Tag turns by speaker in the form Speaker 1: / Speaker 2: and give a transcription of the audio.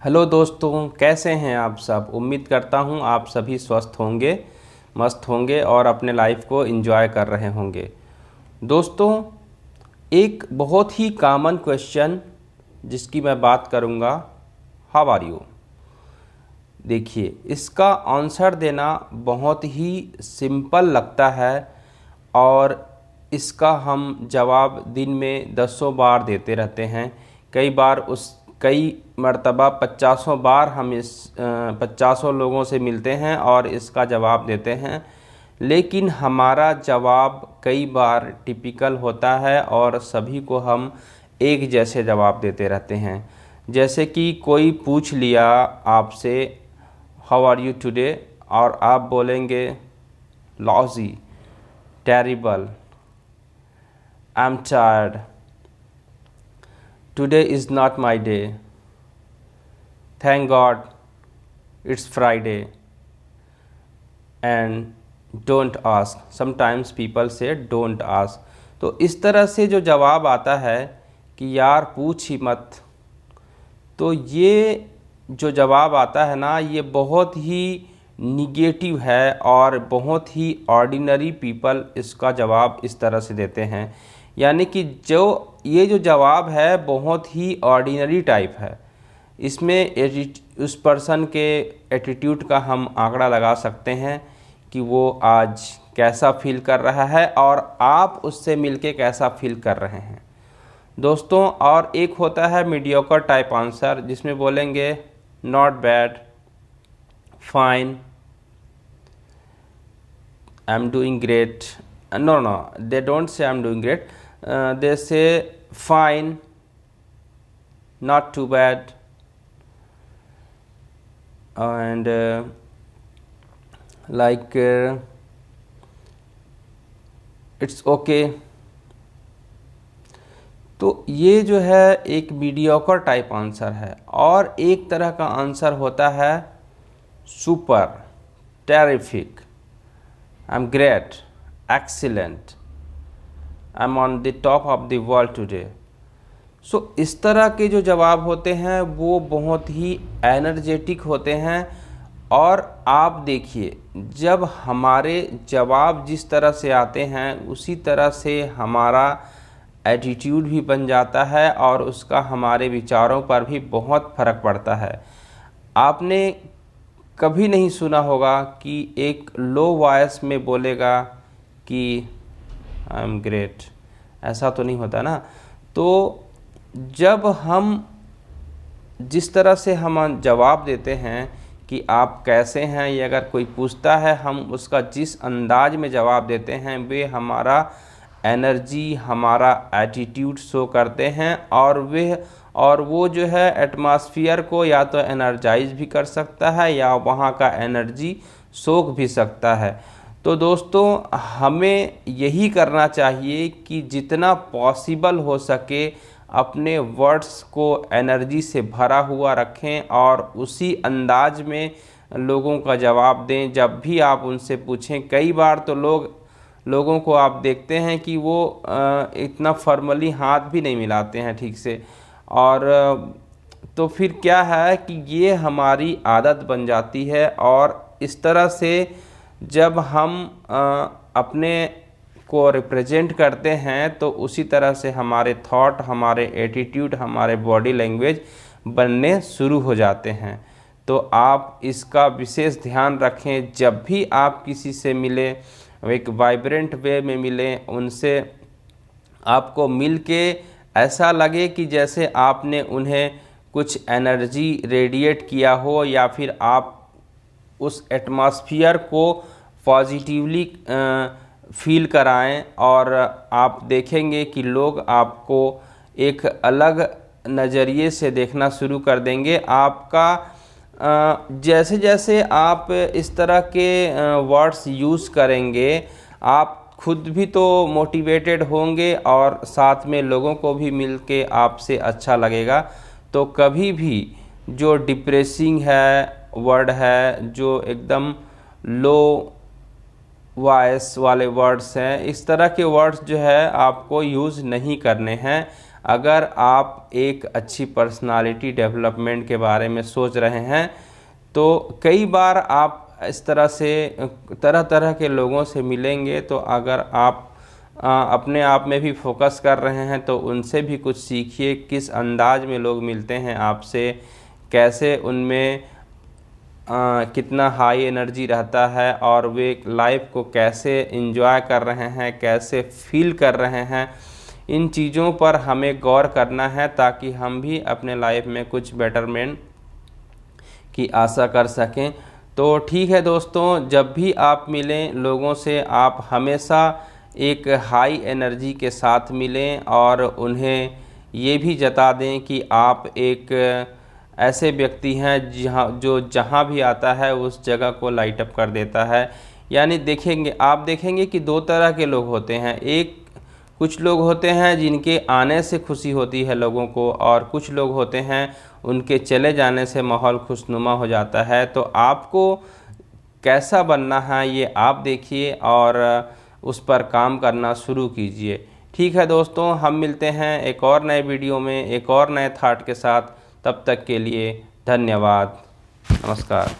Speaker 1: Hello दोस्तों, कैसे हैं आप सब। उम्मीद करता हूं आप सभी स्वस्थ होंगे, मस्त होंगे और अपने लाइफ को एंजॉय कर रहे होंगे। दोस्तों, एक बहुत ही कॉमन क्वेश्चन जिसकी मैं बात करूंगा, हाउ आर यू। देखिए, इसका आंसर देना बहुत ही सिंपल लगता है और इसका हम जवाब दिन में दसों बार देते रहते हैं। कई मर्तबा 50 बार हम इस 50 लोगों से मिलते हैं और इसका जवाब देते हैं, लेकिन हमारा जवाब कई बार टिपिकल होता है और सभी को हम एक जैसे जवाब देते रहते हैं। जैसे कि कोई पूछ लिया आपसे हाउ आर यू टुडे और आप बोलेंगे logy, terrible, I am tired, today is not my day, thank God it's Friday, and don't ask. Sometimes people से डोंट आस्क। तो इस तरह से जो जवाब आता है कि यार पूछ ही मत, तो ये जो जवाब आता है ना, ये बहुत ही निगेटिव है और बहुत ही ऑर्डिनरी पीपल इसका जवाब इस तरह से देते हैं। यानी कि ये जो जवाब है बहुत ही ऑर्डिनरी टाइप है। इसमें उस पर्सन के एटीट्यूड का हम आंकड़ा लगा सकते हैं कि वो आज कैसा फील कर रहा है और आप उससे मिलके कैसा फील कर रहे हैं दोस्तों। और एक होता है मीडियोकर टाइप आंसर, जिसमें बोलेंगे not bad, fine, I am doing great. No, they don't say I am doing great, they say fine, not too bad, and like it's okay। तो ये जो है एक मीडियोकर टाइप आंसर है। और एक तरह का आंसर होता है super, terrific, I am great, excellent, I am on the top of the world today. So इस तरह के जो जवाब होते हैं वो बहुत ही एनर्जेटिक होते हैं। और आप देखिए, जब हमारे जवाब जिस तरह से आते हैं उसी तरह से हमारा एटीट्यूड भी बन जाता है और उसका हमारे विचारों पर भी बहुत फ़र्क पड़ता है। आपने कभी नहीं सुना होगा कि एक लो वॉइस में बोलेगा कि आई एम ग्रेट, ऐसा तो नहीं होता ना। तो जब हम जिस तरह से हम जवाब देते हैं कि आप कैसे हैं, ये अगर कोई पूछता है, हम उसका जिस अंदाज में जवाब देते हैं वे हमारा एनर्जी, हमारा एटीट्यूड शो करते हैं और वो जो है एटमॉस्फेयर को या तो एनर्जाइज भी कर सकता है या वहाँ का एनर्जी सोख भी सकता है। तो दोस्तों, हमें यही करना चाहिए कि जितना पॉसिबल हो सके अपने वर्ड्स को एनर्जी से भरा हुआ रखें और उसी अंदाज में लोगों का जवाब दें जब भी आप उनसे पूछें। कई बार तो लोगों को आप देखते हैं कि वो इतना फॉर्मली हाथ भी नहीं मिलाते हैं ठीक से, और तो फिर क्या है कि ये हमारी आदत बन जाती है। और इस तरह से जब हम अपने को रिप्रेजेंट करते हैं तो उसी तरह से हमारे थॉट, हमारे एटीट्यूड, हमारे बॉडी लैंग्वेज बनने शुरू हो जाते हैं। तो आप इसका विशेष ध्यान रखें। जब भी आप किसी से मिलें, एक वाइब्रेंट वे में मिलें, उनसे आपको मिलके ऐसा लगे कि जैसे आपने उन्हें कुछ एनर्जी रेडिएट किया हो या फिर आप उस एटमॉस्फेयर को पॉजिटिवली फील कराएं। और आप देखेंगे कि लोग आपको एक अलग नज़रिए से देखना शुरू कर देंगे। आपका जैसे जैसे आप इस तरह के वर्ड्स यूज़ करेंगे, आप खुद भी तो मोटिवेटेड होंगे और साथ में लोगों को भी मिलके आपसे अच्छा लगेगा। तो कभी भी जो डिप्रेसिंग है वर्ड है, जो एकदम लो वॉइस वाले वर्ड्स हैं, इस तरह के वर्ड्स जो है आपको यूज़ नहीं करने हैं। अगर आप एक अच्छी पर्सनालिटी डेवलपमेंट के बारे में सोच रहे हैं तो कई बार आप इस तरह से तरह तरह के लोगों से मिलेंगे, तो अगर आप अपने आप में भी फोकस कर रहे हैं तो उनसे भी कुछ सीखिए। किस अंदाज में लोग मिलते हैं आपसे, कैसे उनमें कितना हाई एनर्जी रहता है और वे लाइफ को कैसे एंजॉय कर रहे हैं, कैसे फील कर रहे हैं, इन चीज़ों पर हमें गौर करना है ताकि हम भी अपने लाइफ में कुछ बेटरमेंट की आशा कर सकें। तो ठीक है दोस्तों, जब भी आप मिलें लोगों से आप हमेशा एक हाई एनर्जी के साथ मिलें और उन्हें ये भी जता दें कि आप एक ऐसे व्यक्ति हैं जहाँ भी आता है उस जगह को लाइट अप कर देता है। यानी आप देखेंगे कि दो तरह के लोग होते हैं। कुछ लोग होते हैं जिनके आने से खुशी होती है लोगों को, और कुछ लोग होते हैं उनके चले जाने से माहौल खुशनुमा हो जाता है। तो आपको कैसा बनना है ये आप देखिए और उस पर काम करना शुरू कीजिए। ठीक है दोस्तों, हम मिलते हैं एक और नए वीडियो में एक और नए थॉट के साथ। तब तक के लिए धन्यवाद, नमस्कार।